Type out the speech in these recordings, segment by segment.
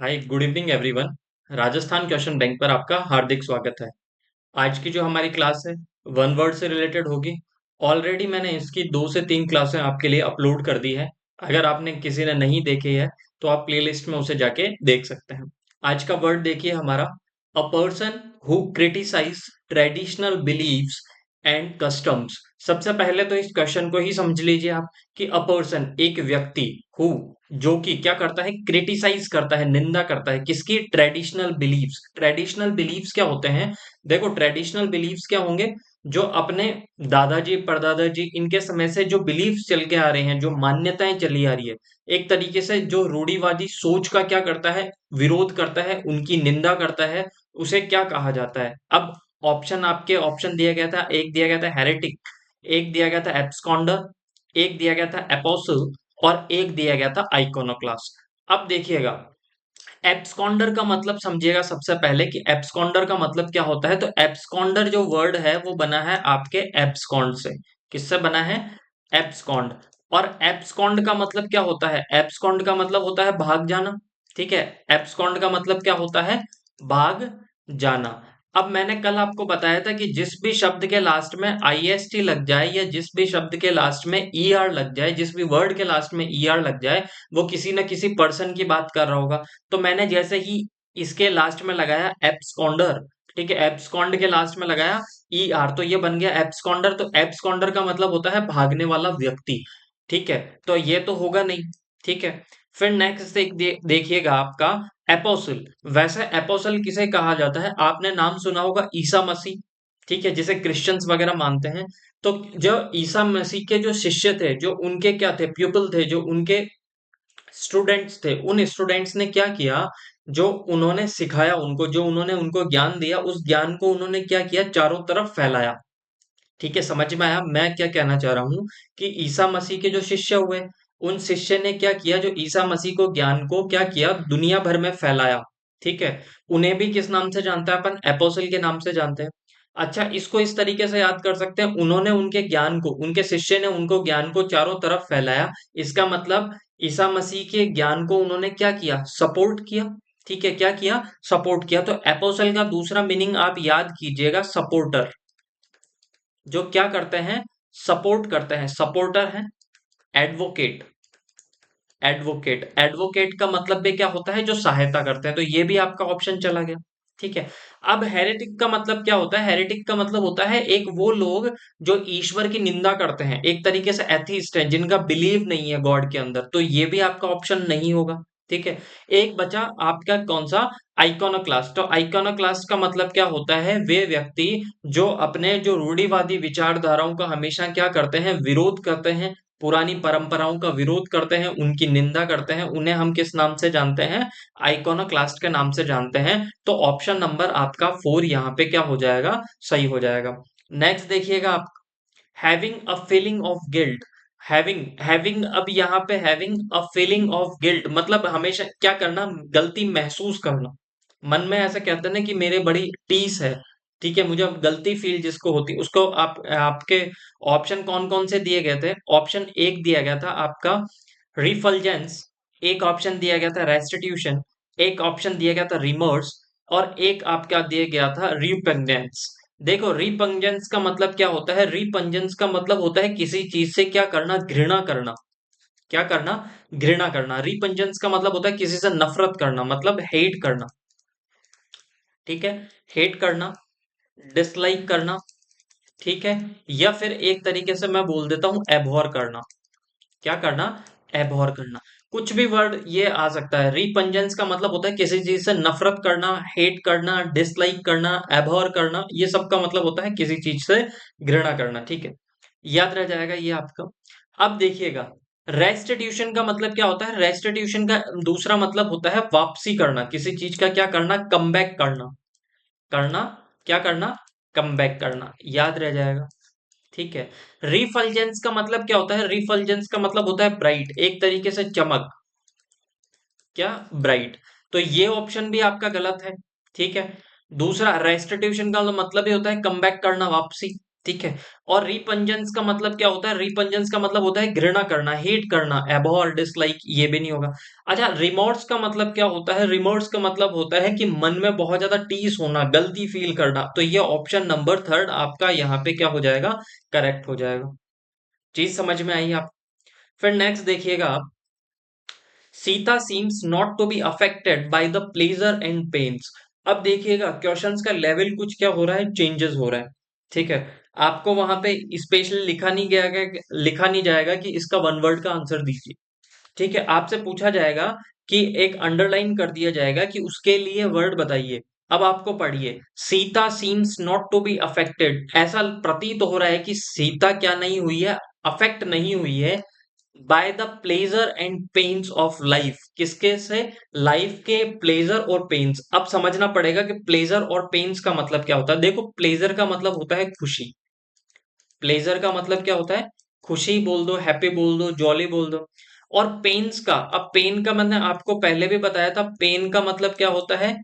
Hi good evening everyone. Rajasthan question bank पर आपका हार्दिक स्वागत है। आज की जो हमारी क्लास है वन वर्ड से रिलेटेड होगी। ऑलरेडी मैंने इसकी 2 से 3 क्लासें आपके लिए अपलोड कर दी है। अगर आपने किसी ने नहीं देखी है तो आप प्लेलिस्ट में उसे जाके देख सकते हैं। आज का वर्ड देखिए हमारा, a person who criticize traditional believes and customs. सबसे पहले तो इस क्वेश्चन को ही समझ लीजिए आप कि अ पर्सन एक व्यक्ति, हु जो कि क्या करता है, क्रिटिसाइज करता है, निंदा करता है किसकी, ट्रेडिशनल बिलीव्स। ट्रेडिशनल बिलीव्स क्या होते हैं? देखो ट्रेडिशनल बिलीव्स क्या होंगे, जो अपने दादाजी परदादाजी इनके समय से जो बिलीव्स चल के आ रहे हैं, जो मान्यताएं चली आ रही है, एक तरीके से जो रूढ़िवादी सोच का क्या करता है, विरोध करता है, उनकी निंदा करता है, उसे क्या कहा जाता है। अब ऑप्शन आपके ऑप्शन दिया गया था, एक दिया गया था हेरेटिक, एक दिया गया था एब्सकॉन्डर, एक दिया गया था एपोसल और एक दिया गया था आइकोनोक्लास्ट। अब देखिएगा, एब्सकॉन्डर का मतलब समझिएगा सबसे पहले कि एब्सकॉन्डर का मतलब क्या होता है। तो एब्सकॉन्डर जो वर्ड है वो बना है आपके एब्सकॉन्ड से। किससे बना है? एब्सकॉन्ड। और एब्सकॉन्ड का मतलब क्या होता है? एब्सकॉन्ड का मतलब होता है भाग जाना। ठीक है, एब्सकॉन्ड का मतलब क्या होता है? भाग जाना। अब मैंने कल आपको बताया था कि जिस भी शब्द के लास्ट में आईएसटी लग जाए या जिस भी शब्द के लास्ट में ईआर लग जाए, जिस भी वर्ड के लास्ट में ईआर लग जाए, वो किसी न किसी पर्सन की बात कर रहा होगा। तो मैंने जैसे ही इसके लास्ट में लगाया एब्सकॉन्डर, ठीक है, एब्सकॉन्ड के लास्ट में लगाया ई आर, तो ये बन गया एब्सकॉन्डर। तो एब्सकॉन्डर का मतलब होता है भागने वाला व्यक्ति। ठीक है, तो ये तो होगा नहीं। ठीक है, फिर नेक्स्ट देखिएगा आपका एपोसिल। वैसे एपोसिल किसे कहा जाता है? आपने नाम सुना होगा ईसा मसीह, ठीक है, जिसे क्रिश्चियंस वगैरह मानते हैं। तो जो ईसा मसीह के जो शिष्य थे, जो उनके क्या थे, प्यूपल थे, जो उनके स्टूडेंट्स थे, उन स्टूडेंट्स ने क्या किया, जो उन्होंने सिखाया उनको, जो उन्होंने उनको ज्ञान दिया, उस ज्ञान को उन्होंने क्या किया, चारों तरफ फैलाया। ठीक है, समझ में आया मैं क्या कहना चाह रहा हूं? कि ईसा मसीह के जो शिष्य हुए, उन शिष्य ने क्या किया, जो ईसा मसीह को ज्ञान को क्या किया, दुनिया भर में फैलाया। ठीक है, उन्हें भी किस नाम से जानते हैं अपन? एपोस्टल के नाम से जानते हैं। अच्छा, इसको इस तरीके से याद कर सकते हैं, उन्होंने उनके ज्ञान को, उनके शिष्य ने उनको ज्ञान को चारों तरफ फैलाया। इसका मतलब ईसा मसीह के ज्ञान को उन्होंने क्या किया, सपोर्ट किया। ठीक है, क्या किया, सपोर्ट किया। तो एपोस्टल का दूसरा मीनिंग आप याद कीजिएगा, सपोर्टर। जो क्या करते हैं, सपोर्ट करते हैं, सपोर्टर है। एडवोकेट, एडवोकेट, एडवोकेट का मतलब भी क्या होता है, जो सहायता करते हैं। तो ये भी आपका ऑप्शन चला गया। ठीक है, अब हेरेटिक का मतलब क्या होता है? हेरेटिक का मतलब होता है एक वो लोग जो ईश्वर की निंदा करते हैं, एक तरीके से एथीस्ट है, जिनका बिलीव नहीं है गॉड के अंदर। तो ये भी आपका ऑप्शन नहीं होगा। ठीक है, एक बचा आपका कौन सा, आइकोनोक्लास्ट। तो आइकोनोक्लास्ट का मतलब क्या होता है? वे व्यक्ति जो अपने जो रूढ़िवादी विचारधाराओं का हमेशा क्या करते हैं, विरोध करते हैं, पुरानी परंपराओं का विरोध करते हैं, उनकी निंदा करते हैं, उन्हें हम किस नाम से जानते हैं? आइकोनोक्लास्ट के नाम से जानते हैं। तो ऑप्शन नंबर आपका 4 यहाँ पे क्या हो जाएगा, सही हो जाएगा। नेक्स्ट देखिएगा आप, having a feeling of guilt. Having, having, अब यहाँ पे having a feeling of guilt मतलब हमेशा क्या करना, गलती महसूस करना। मन में ऐसा कहते हैं ना कि मेरे बड़ी टीस है, ठीक है, मुझे अब गलती फील जिसको होती, उसको आप, आपके ऑप्शन कौन कौन से दिए गए थे? ऑप्शन एक दिया गया था आपका रिफल्जेंस, एक ऑप्शन दिया गया था रेस्टिट्यूशन, एक ऑप्शन दिया गया था रिमोर्स और एक आपका दिया गया था रिपेंजेंस। देखो रिपंजेंस का मतलब क्या होता है? रिपंजेंस का मतलब होता है किसी चीज से क्या करना, घृणा करना। क्या करना? घृणा करना। रिपंजेंस का मतलब होता है किसी से नफरत करना, मतलब हेट करना। ठीक है, हेट करना, डिसलाइक करना। ठीक है, या फिर एक तरीके से मैं बोल देता हूं एबहॉर करना। क्या करना? एबहॉर करना। कुछ भी वर्ड ये आ सकता है। रिपंजेंस का मतलब होता है किसी चीज से नफरत करना, हेट करना, डिसलाइक करना, एबहॉर करना, ये सब का मतलब होता है किसी चीज से घृणा करना। ठीक है, याद रह जाएगा ये आपका। अब देखिएगा, रेस्टिट्यूशन का मतलब क्या होता है? रेस्टिट्यूशन का दूसरा मतलब होता है वापसी करना, किसी चीज का क्या करना, कमबैक करना। करना, क्या करना, कमबैक करना। याद रह जाएगा। ठीक है, रिफल्जेंस का मतलब क्या होता है? रिफल्जेंस का मतलब होता है ब्राइट, एक तरीके से चमक। क्या? ब्राइट। तो ये ऑप्शन भी आपका गलत है। ठीक है, दूसरा रेस्टिट्यूशन का मतलब ही होता है कमबैक करना, वापसी। ठीक है। और रिपंजेंस का मतलब क्या होता है? रिपंजेंस का मतलब होता है घृणा करना, हेट करना, एबहॉर, डिसलाइक, ये भी नहीं होगा। अच्छा, रिमोर्स का मतलब क्या होता है? रिमोर्स का मतलब होता है कि मन में बहुत ज्यादा टीस होना, गलती फील करना। तो ये ऑप्शन नंबर थर्ड आपका यहाँ पे क्या हो जाएगा? करेक्ट हो जाएगा। चीज समझ में आई आप? फिर नेक्स्ट देखिएगा आप, Sita seems not to be affected by the pleasure and pains. अब देखिएगा क्वेश्चंस का लेवल कुछ क्या हो रहा है? चेंजेस हो रहा है। ठीक है। आपको वहां पे स्पेशली लिखा नहीं जाएगा कि इसका वन वर्ड का आंसर दीजिए। ठीक है, आपसे पूछा जाएगा कि एक अंडरलाइन कर दिया जाएगा कि उसके लिए वर्ड बताइए। अब आपको पढ़िए, Sita seems not to be affected. ऐसा प्रतीत हो रहा है कि सीता क्या नहीं हुई है? अफेक्ट नहीं हुई है bye the pleasure and pains of life. किसके से? लाइफ के प्लेजर और पेन्स। अब समझना पड़ेगा कि प्लेजर और पेन्स का मतलब क्या होता है। देखो, प्लेजर का मतलब होता है खुशी। प्लेजर का मतलब क्या होता है? खुशी बोल दो, हैप्पी बोल दो, जॉली बोल दो। और पेन्स का, अब पेन का मैंने आपको पहले भी बताया था, पेन का मतलब क्या होता है?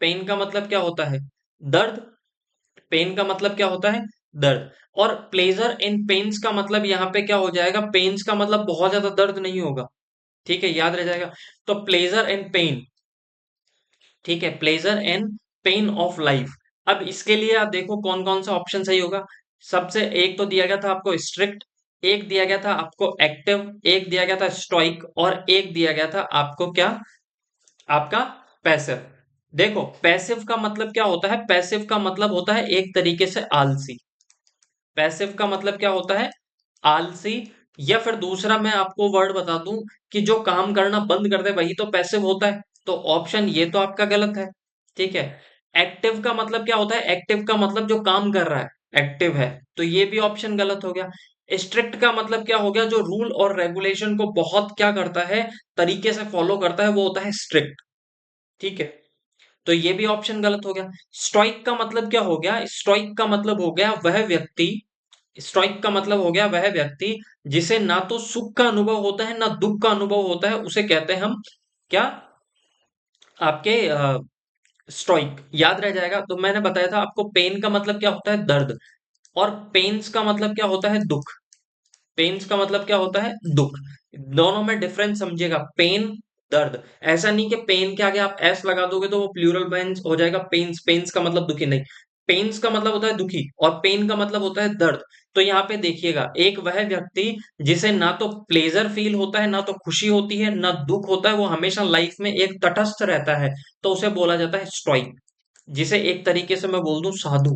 पेन का मतलब क्या होता है? दर्द। पेन का मतलब क्या होता है? दर्द। और प्लेजर इन पेन्स का मतलब यहाँ पे क्या हो जाएगा? पेन्स का मतलब बहुत ज्यादा दर्द नहीं होगा। ठीक है, याद रह जाएगा। तो प्लेजर एंड पेन। ठीक है, pleasure and pain of life. अब इसके लिए आप देखो कौन कौन सा ऑप्शन सही होगा। सबसे एक तो दिया गया था आपको स्ट्रिक्ट, एक दिया गया था आपको एक्टिव, एक दिया गया था स्टोइक, और एक दिया गया था आपको क्या? आपका पैसिव। देखो, पैसिव का मतलब क्या होता है? पैसिव का मतलब होता है एक तरीके से आलसी। पैसिव का मतलब क्या होता है? आलसी। या फिर दूसरा मैं आपको वर्ड बता दूं कि जो काम करना बंद कर दे वही तो पैसिव होता है। तो ऑप्शन ये तो आपका गलत है। ठीक है। एक्टिव का मतलब क्या होता है? एक्टिव का मतलब जो काम कर रहा है एक्टिव है। तो ये भी ऑप्शन गलत हो गया। स्ट्रिक्ट का मतलब क्या हो गया? जो रूल और रेगुलेशन को बहुत क्या करता है, तरीके से फॉलो करता है, वो होता है स्ट्रिक्ट। ठीक है। तो ये भी ऑप्शन गलत हो गया। स्टोइक का मतलब क्या हो गया? स्टोइक का मतलब हो गया वह व्यक्ति, स्टोइक का मतलब हो गया वह व्यक्ति जिसे ना तो सुख का अनुभव होता है ना दुख का अनुभव होता है, उसे कहते हैं हम क्या? आपके स्टोइक। याद रह जाएगा। तो मैंने बताया था आपको, पेन का मतलब क्या होता है? दर्द। और पेन्स का मतलब क्या होता है? दुख। पेन्स का मतलब क्या होता है? दुख। दोनों में डिफरेंस समझिएगा। पेन, दर्द। ऐसा नहीं कि पेन के आगे आप एस लगा दोगे तो वो प्लूरल पेन्स हो जाएगा। पेन्स, पेन्स का मतलब दुखी नहीं। पेन्स का मतलब होता है दुखी, और पेन का मतलब होता है दर्द। तो यहाँ पे देखिएगा, एक वह व्यक्ति जिसे ना तो प्लेजर फील होता है, ना तो खुशी होती है, ना दुख होता है, वो हमेशा लाइफ में एक तटस्थ रहता है, तो उसे बोला जाता है स्टोइक। जिसे एक तरीके से मैं बोल दूं साधु।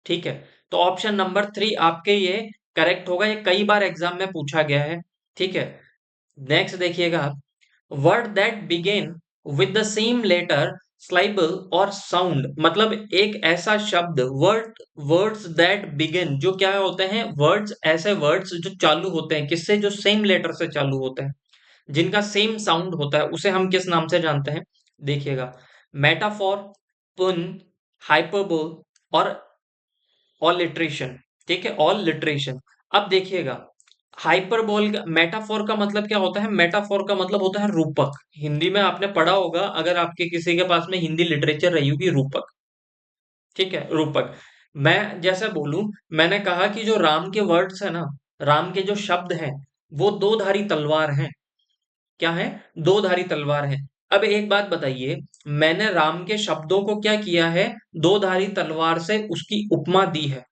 ठीक है। तो ऑप्शन नंबर थ्री आपके ये करेक्ट होगा। ये कई बार एग्जाम में पूछा गया है। ठीक है। नेक्स्ट देखिएगा आप, word that begin with the same letter, syllable और साउंड। मतलब एक ऐसा शब्द, वर्ड्स दैट बिगिन, जो क्या होते हैं? वर्ड्स, ऐसे वर्ड्स जो चालू होते हैं किससे? जो सेम लेटर से चालू होते हैं, जिनका सेम साउंड होता है, उसे हम किस नाम से जानते हैं? देखिएगा, मेटाफोर, पुन, हाइपरबोल और ऑलिट्रेशन। ठीक है, ऑलिट्रेशन। अब देखिएगा, हाइपरबोल का, मेटाफोर का मतलब क्या होता है? मेटाफोर का मतलब होता है रूपक। हिंदी में आपने पढ़ा होगा, अगर आपके किसी के पास में हिंदी लिटरेचर रही होगी, रूपक। ठीक है, रूपक। मैं जैसे बोलूं, मैंने कहा कि जो राम के वर्ड्स है ना, राम के जो शब्द हैं, वो दो धारी तलवार हैं। क्या है? दो धारी तलवार है। अब एक बात बताइए, मैंने राम के शब्दों को क्या किया है? दो धारी तलवार से उसकी उपमा दी है।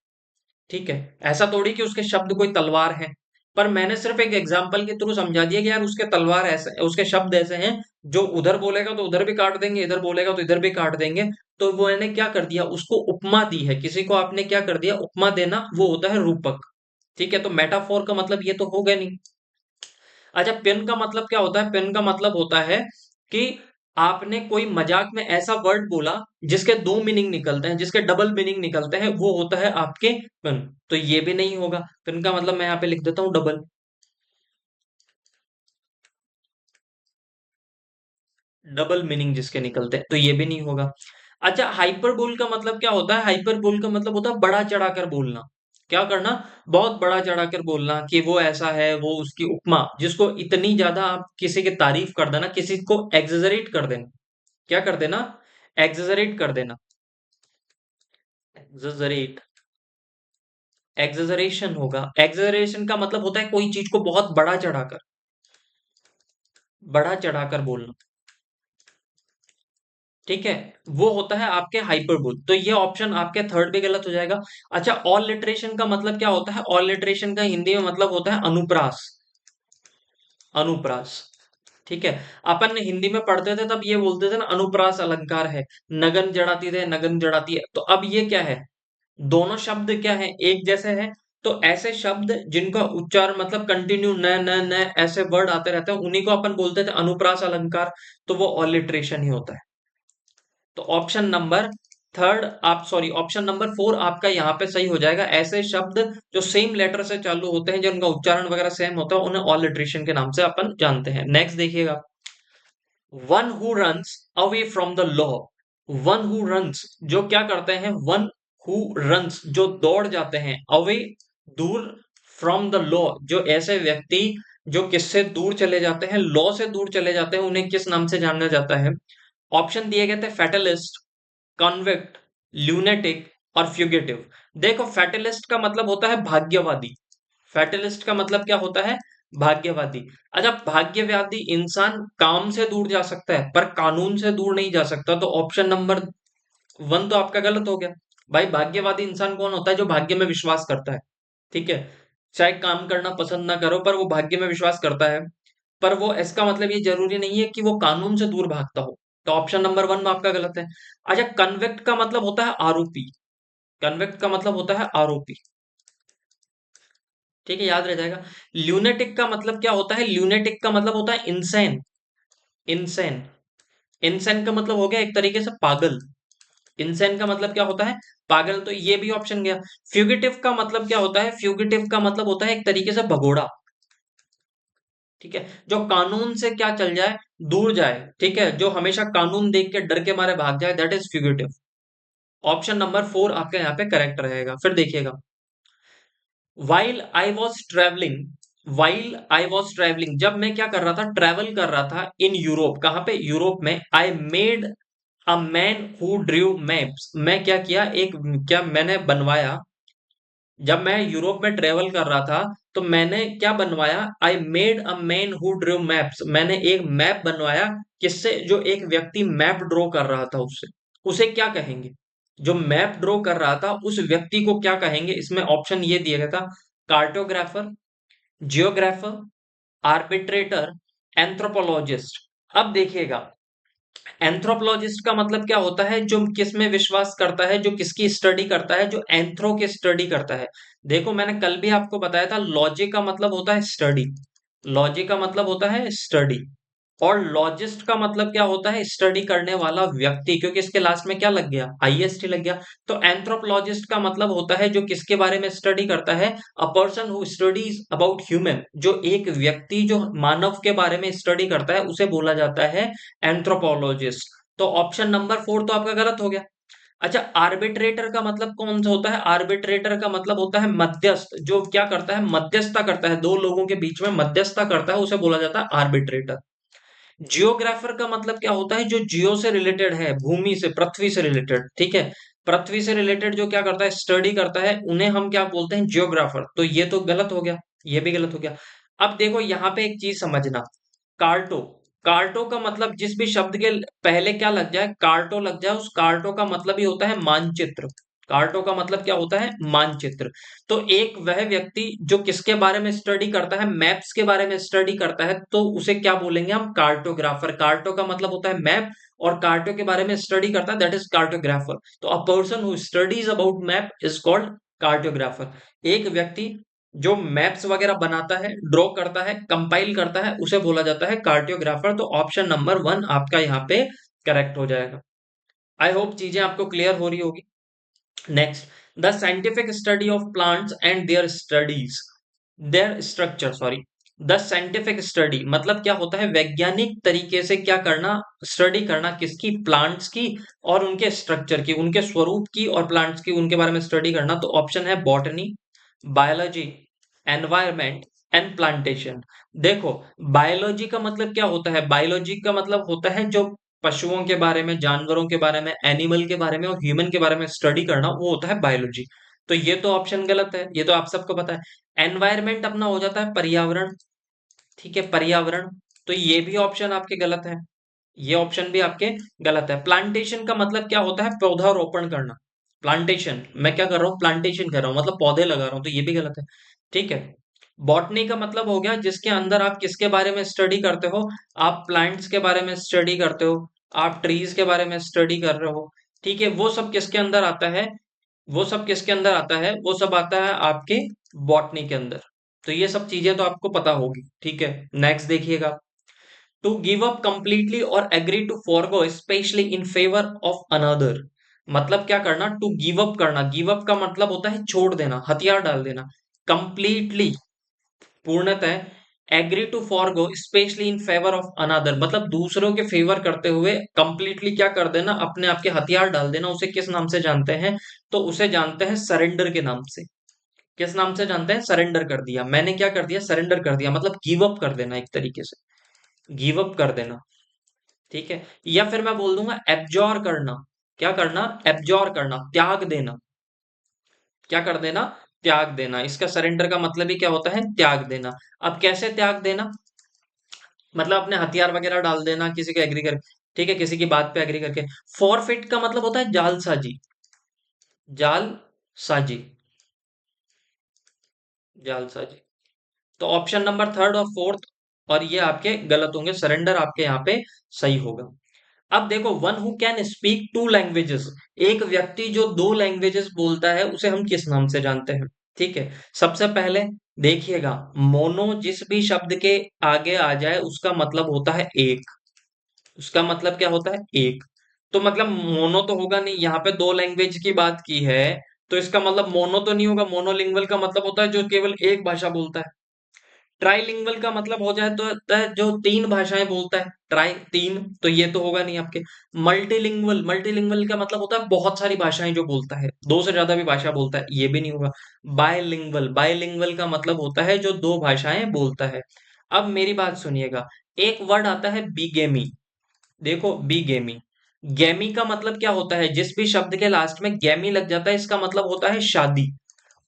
ठीक है। ऐसा थोड़ी कि उसके शब्द कोई तलवार है, पर मैंने सिर्फ एक एग्जाम्पल के थ्रू समझा दिया कि यार उसके तलवार ऐसे, उसके शब्द ऐसे हैं, जो उधर बोलेगा तो उधर भी काट देंगे, इधर बोलेगा तो इधर भी काट देंगे। तो वो मैंने क्या कर दिया? उसको उपमा दी है। किसी को आपने क्या कर दिया? उपमा देना, वो होता है रूपक। ठीक है। तो मेटाफोर का मतलब ये तो हो गया नहीं। अच्छा, पिन का मतलब क्या होता है? पिन का मतलब होता है कि आपने कोई मजाक में ऐसा वर्ड बोला जिसके दो मीनिंग निकलते हैं, जिसके डबल मीनिंग निकलते हैं, वो होता है आपके पिन। तो ये भी नहीं होगा। पिन का मतलब मैं यहाँ पे लिख देता हूँ डबल, डबल मीनिंग जिसके निकलते हैं, तो ये भी नहीं होगा। अच्छा, हाइपरबोल का मतलब क्या होता है? हाइपरबोल का मतलब होता है बड़ा चढ़ाकर बोलना। क्या करना? बहुत बड़ा चढ़ाकर बोलना कि वो ऐसा है, वो उसकी उपमा, जिसको इतनी ज्यादा आप किसी की तारीफ कर देना, किसी को एग्जेजरेट कर देना। क्या कर देना? एग्जेजरेट कर देना। एग्जरेट, एग्जरेशन होगा। एग्जरेशन का मतलब होता है कोई चीज को बहुत बड़ा चढ़ाकर बोलना। ठीक है, वो होता है आपके हाइपरबोल। तो ये ऑप्शन आपके थर्ड पे गलत हो जाएगा। अच्छा, ऑल लिटरेशन का मतलब क्या होता है? ऑल लिटरेशन का हिंदी में मतलब होता है अनुप्रास। अनुप्रास। ठीक है, अपन हिंदी में पढ़ते थे तब ये बोलते थे ना, अनुप्रास अलंकार है, नगन जड़ाती थे, नगन जड़ाती है। तो अब ये क्या है? दोनों शब्द क्या है? एक जैसे है। तो ऐसे शब्द जिनका उच्चारण मतलब कंटिन्यू न न न ऐसे वर्ड आते रहते हैं, उन्हीं को अपन बोलते थे अनुप्रास अलंकार। तो वो ऑलिट्रेशन ही होता है। तो ऑप्शन नंबर थर्ड आप सॉरी ऑप्शन नंबर फोर आपका यहाँ पे सही हो जाएगा। ऐसे शब्द जो सेम लेटर से चालू होते हैं, जिनका उच्चारण वगैरह सेम होता है, उन्हें ऑलिट्रेशन के नाम से अपन जानते हैं। नेक्स्ट देखिएगा, one who runs away from the law. One who runs जो क्या करते हैं? वन हु रन्स जो दौड़ जाते हैं, अवे दूर, फ्रॉम द लॉ जो ऐसे व्यक्ति जो किससे दूर चले जाते हैं, लॉ से दूर चले जाते हैं, उन्हें किस नाम से जाना जाता है? ऑप्शन दिए गए थे फैटलिस्ट, कॉन्विक्ट, ल्यूनेटिक और फ्यूगिटिव। देखो, फैटलिस्ट का मतलब होता है भाग्यवादी। फैटलिस्ट का मतलब क्या होता है? भाग्यवादी। अच्छा, भाग्यवादी इंसान काम से दूर जा सकता है पर कानून से दूर नहीं जा सकता। तो ऑप्शन नंबर वन तो आपका गलत हो गया। भाई, भाग्यवादी इंसान कौन होता है? जो भाग्य में विश्वास करता है। ठीक है, चाहे काम करना पसंद ना करो पर वो भाग्य में विश्वास करता है। पर वो इसका मतलब ये जरूरी नहीं है कि वो कानून से दूर भागता हो। तो ऑप्शन नंबर वन में आपका गलत है। अच्छा, कन्विक्ट का मतलब होता है आरोपी। कन्विक्ट का मतलब होता है आरोपी। ठीक है, याद रह जाएगा। ल्यूनेटिक का मतलब क्या होता है? ल्यूनेटिक का मतलब होता है इंसेन। इंसेन। इंसेन का मतलब हो गया एक तरीके से पागल। इंसेन का मतलब क्या होता है? पागल। तो ये भी ऑप्शन गया। फ्यूगिटिव का मतलब क्या होता है? फ्यूगिटिव का मतलब होता है एक तरीके से भगोड़ा। ठीक है, जो कानून से क्या चल जाए, दूर जाए। ठीक है, जो हमेशा कानून देख के डर के मारे भाग जाए, that is fugitive. Option number four आपका यहाँ पे करेक्ट रहेगा। फिर देखिएगा, while I was travelling, while I was travelling जब मैं क्या कर रहा था? ट्रेवल कर रहा था इन यूरोप। कहां पे? यूरोप में। I made a man who Drew maps. मैं क्या किया? एक क्या मैंने बनवाया? जब मैं यूरोप में ट्रेवल कर रहा था तो मैंने क्या बनवाया? I made a man who Drew maps. मैंने एक मैप बनवाया। किससे? जो एक व्यक्ति मैप ड्रॉ कर रहा था उससे। उसे क्या कहेंगे? जो मैप ड्रॉ कर रहा था उस व्यक्ति को क्या कहेंगे? इसमें ऑप्शन ये दिया गया था, कार्टोग्राफर, जियोग्राफर, आर्बिट्रेटर, एंथ्रोपोलॉजिस्ट। अब देखिएगा, एंथ्रोपोलॉजिस्ट का मतलब क्या होता है? जो किस में विश्वास करता है, जो किसकी स्टडी करता है, जो एंथ्रो की स्टडी करता है। देखो, मैंने कल भी आपको बताया था, लॉजिक का मतलब होता है स्टडी। लॉजिक का मतलब होता है स्टडी। और लॉजिस्ट का मतलब क्या होता है? स्टडी करने वाला व्यक्ति, क्योंकि इसके लास्ट में क्या लग गया? आईएसटी लग गया। तो एंथ्रोपोलॉजिस्ट का मतलब होता है जो किसके बारे में स्टडी करता है? अ person who studies about human. जो एक व्यक्ति जो मानव के बारे में स्टडी करता है उसे बोला जाता है एंथ्रोपोलॉजिस्ट। तो ऑप्शन नंबर फोर तो आपका गलत हो गया। अच्छा, आर्बिट्रेटर का मतलब कौन सा होता है? आर्बिट्रेटर का मतलब होता है मध्यस्थ। जो क्या करता है? मध्यस्थता करता है, दो लोगों के बीच में मध्यस्थता करता है, उसे बोला जाता है आर्बिट्रेटर। जियोग्राफर का मतलब क्या होता है? जो जियो से रिलेटेड है, भूमि से, पृथ्वी से रिलेटेड। ठीक है, पृथ्वी से रिलेटेड जो क्या करता है? स्टडी करता है, उन्हें हम क्या बोलते हैं? जियोग्राफर। तो ये तो गलत हो गया, ये भी गलत हो गया। अब देखो, यहाँ पे एक चीज समझना, कार्टो। कार्टो का मतलब जिस भी शब्द के पहले क्या लग जाए, कार्टो लग जाए, उस कार्टो का मतलब ही होता है मानचित्र। कार्टो का मतलब क्या होता है? मानचित्र। तो एक वह व्यक्ति जो किसके बारे में स्टडी करता है? मैप्स के बारे में स्टडी करता है, तो उसे क्या बोलेंगे हम? कार्टोग्राफर। कार्टो का मतलब होता है मैप, और कार्टो के बारे में स्टडी करता है, दैट इज कार्टोग्राफर। तो a person who studies about map is called cartographer. एक व्यक्ति जो मैप्स वगैरह बनाता है, ड्रॉ करता है, कंपाइल करता है, उसे बोला जाता है कार्टोग्राफर। तो ऑप्शन नंबर वन आपका यहाँ पे करेक्ट हो जाएगा। आई होप चीजें आपको क्लियर हो रही होगी। Next, the scientific study of plants and there structure sorry. The scientific study मतलब क्या होता है? वैज्ञानिक तरीके से क्या करना? स्टडी करना किसकी? प्लांट्स की, और उनके स्ट्रक्चर की, उनके स्वरूप की, और प्लांट्स की, उनके बारे में स्टडी करना। तो ऑप्शन है botany, biology, environment and plantation. देखो, बायोलॉजी का मतलब क्या होता है? बायोलॉजी का मतलब होता है जो पशुओं के बारे में, जानवरों के बारे में, एनिमल के बारे में और ह्यूमन के बारे में स्टडी करना, वो होता है बायोलॉजी। तो ये तो ऑप्शन गलत है, ये तो आप सबको पता है। एनवायरमेंट अपना हो जाता है पर्यावरण, ठीक है, पर्यावरण। तो ये भी ऑप्शन आपके गलत है, ये ऑप्शन भी आपके गलत है। प्लांटेशन का मतलब क्या होता है? पौधारोपण करना। प्लांटेशन, मैं क्या कर रहा हूँ? प्लांटेशन कर रहा हूँ, मतलब पौधे लगा रहा हूँ, तो ये भी गलत है। ठीक है। बॉटनी का मतलब हो गया जिसके अंदर आप किसके बारे में स्टडी करते हो? आप प्लांट्स के बारे में स्टडी करते हो, आप ट्रीज के बारे में स्टडी कर रहे हो। ठीक है, वो सब किसके अंदर आता है? वो सब किसके अंदर आता है? वो सब आता है आपके बॉटनी के अंदर। तो ये सब चीजें तो आपको पता होगी। ठीक है, नेक्स्ट देखिएगा। टू गिव अप कंप्लीटली और agree to forgo specially in favour of another. मतलब क्या करना? टू गिव अप करना। गिव अप का मतलब होता है छोड़ देना, हथियार डाल देना। कंप्लीटली, पूर्णतः। Agree to forgo specially in favour of another, मतलब दूसरों के फेवर करते हुए कंप्लीटली क्या कर देना? अपने आप के हथियार डाल देना। उसे किस नाम से जानते हैं? तो उसे जानते हैं सरेंडर के नाम से। किस नाम से जानते हैं? सरेंडर कर दिया मैंने, क्या कर दिया? सरेंडर कर दिया, मतलब गिव अप कर देना, एक तरीके से गिव अप कर देना। ठीक है, या फिर मैं बोल दूंगा एब्जॉर करना। क्या करना? एब्जॉर करना, त्याग देना। क्या कर देना? त्याग देना। इसका सरेंडर का मतलब ही क्या होता है? त्याग देना। अब कैसे त्याग देना? मतलब अपने हथियार वगैरह डाल देना, किसी को एग्री कर, ठीक है, किसी की बात पे एग्री करके। फॉरफिट का मतलब होता है जालसाजी। जालसाजी, जालसाजी। तो ऑप्शन नंबर थर्ड और फोर्थ और ये आपके गलत होंगे, सरेंडर आपके यहाँ पे सही होगा। अब देखो, one who can speak to languages, एक व्यक्ति जो दो लैंग्वेजेस बोलता है उसे हम किस नाम से जानते हैं? ठीक है, सबसे पहले देखिएगा, मोनो जिस भी शब्द के आगे आ जाए उसका मतलब होता है एक। उसका मतलब क्या होता है? एक। तो मतलब मोनो तो होगा नहीं, यहाँ पे दो लैंग्वेज की बात की है, तो इसका मतलब मोनो तो नहीं होगा। मोनोलिंगुअल का मतलब होता है जो केवल एक भाषा बोलता है। ट्राइलिंगुअल का मतलब हो जाए तो होता है जो तीन भाषाएं बोलता है, ट्राई तीन, तो ये तो होगा नहीं आपके। मल्टीलिंगुअल, मल्टीलिंगुअल का मतलब होता है बहुत सारी भाषाएं जो बोलता है, दो से ज्यादा भी भाषा बोलता है, ये भी नहीं होगा। बायलिंगुअल, बायलिंगुअल का मतलब होता है जो दो भाषाएं बोलता है। अब मेरी बात सुनिएगा, एक वर्ड आता है बीगेमी। देखो, बीगेमी, गैमी का मतलब क्या होता है? जिस भी शब्द के लास्ट में गैमी लग जाता है इसका मतलब होता है शादी।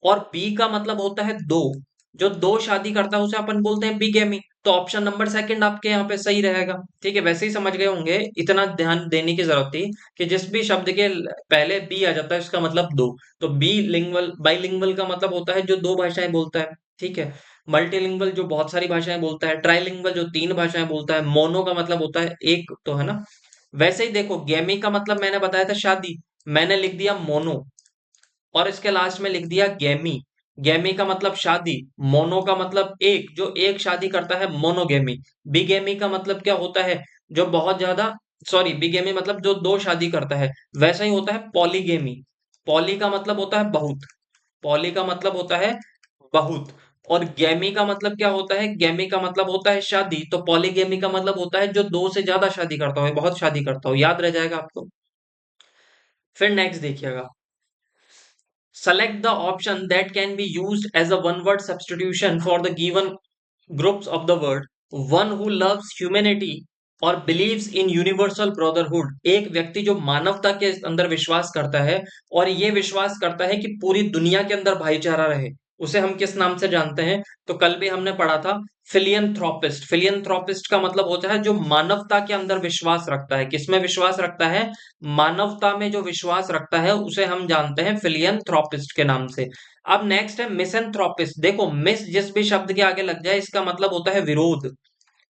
और बी का मतलब होता है दो, जो दो शादी करता है उसे अपन बोलते हैं बिगेमी। तो ऑप्शन नंबर सेकंड आपके यहाँ पे सही रहेगा। ठीक है, वैसे ही समझ गए होंगे, इतना ध्यान देने की जरूरत थी कि जिस भी शब्द के पहले बी आ जाता है इसका मतलब दो। तो बी लिंगवल, बाइलिंगुअल का मतलब होता है जो दो भाषाएं बोलता है। ठीक है, मल्टीलिंगुअल जो बहुत सारी भाषाएं बोलता है, ट्राइलिंगुअल जो तीन भाषाएं बोलता है, मोनो का मतलब होता है एक, तो है ना। वैसे ही देखो, गेमी का मतलब मैंने बताया था शादी, मैंने लिख दिया मोनो और इसके लास्ट में लिख दिया गैमी। गैमी का मतलब शादी, मोनो का मतलब एक, जो एक शादी करता है मोनोगेमी। बिगेमी का मतलब क्या होता है? जो बहुत ज्यादा, सॉरी, बिगेमी मतलब जो दो शादी करता है। वैसा ही होता है पॉलीगेमी। पॉली का मतलब होता है बहुत, पॉली का मतलब होता है बहुत। और गैमी का मतलब क्या होता है? गैमी का मतलब होता है शादी, तो पॉलीगेमी का मतलब होता है जो दो से ज्यादा शादी करता हो, बहुत शादी करता हो। याद रह जाएगा आपको। फिर नेक्स्ट देखिएगा, select the option that can be used as a one word substitution for the given groups of the word. One who loves humanity और believes in universal brotherhood, एक व्यक्ति जो मानवता के अंदर विश्वास करता है और ये विश्वास करता है कि पूरी दुनिया के अंदर भाईचारा रहे, उसे हम किस नाम से जानते हैं? तो कल भी हमने पढ़ा था, फिलियंथ्रोपिस्ट। फिलियंथ्रोपिस्ट का मतलब होता है जो मानवता के अंदर विश्वास रखता है। किसमें विश्वास रखता है? मानवता में जो विश्वास रखता है उसे हम जानते हैं फिलियंथ्रोपिस्ट के नाम से। अब नेक्स्ट है मिसएंथ्रोपिस्ट। देखो, मिस जिस भी शब्द के आगे लग जाए इसका मतलब होता है विरोध,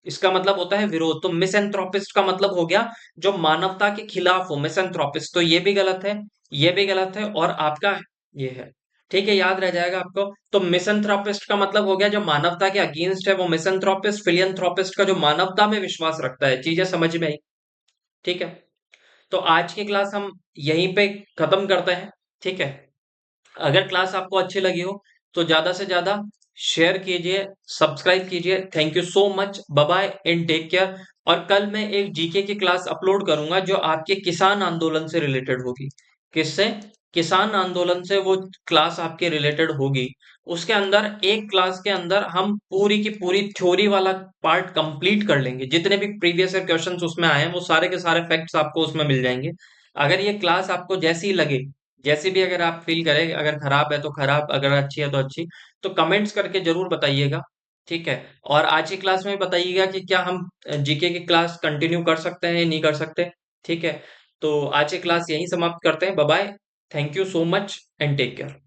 इसका मतलब होता है विरोध। तो मिसएंथ्रोपिस्ट का मतलब हो गया जो मानवता के खिलाफ हो, मिसएंथ्रोपिस्ट। तो ये भी गलत है, ये भी गलत है और आपका ये है। ठीक है, याद रह जाएगा आपको। तो मिसएंथ्रोपिस्ट का मतलब हो गया जो मानवता के अगेंस्ट है वो मिसएंथ्रोपिस्ट। फिलियंथ्रोपिस्ट का जो मानवता में विश्वास रखता है। चीजें समझ में आई? ठीक है, तो आज की क्लास हम यहीं पे खत्म करते हैं। ठीक है, अगर क्लास आपको अच्छी लगी हो तो ज्यादा से ज्यादा शेयर कीजिए, सब्सक्राइब कीजिए। Thank you so much, bye bye and take care. और कल मैं एक जीके की क्लास अपलोड करूंगा जो आपके किसान आंदोलन से रिलेटेड होगी। किससे? किसान आंदोलन से वो क्लास आपके रिलेटेड होगी। उसके अंदर एक क्लास के अंदर हम पूरी की पूरी थ्योरी वाला पार्ट कंप्लीट कर लेंगे। जितने भी प्रीवियस ईयर क्वेश्चंस उसमें आए हैं वो सारे के सारे फैक्ट्स आपको उसमें मिल जाएंगे। अगर ये क्लास आपको जैसी लगे, जैसी भी अगर आप फील करें, अगर खराब है तो खराब, अगर अच्छी है तो अच्छी, तो कमेंट्स करके जरूर बताइएगा। ठीक है। और आज की क्लास में बताइएगा कि क्या हम जीके की क्लास कंटिन्यू कर सकते हैं या नहीं कर सकते। ठीक है। तो आज की क्लास यहीं समाप्त करते हैं। Bye bye. Thank you so much and take care.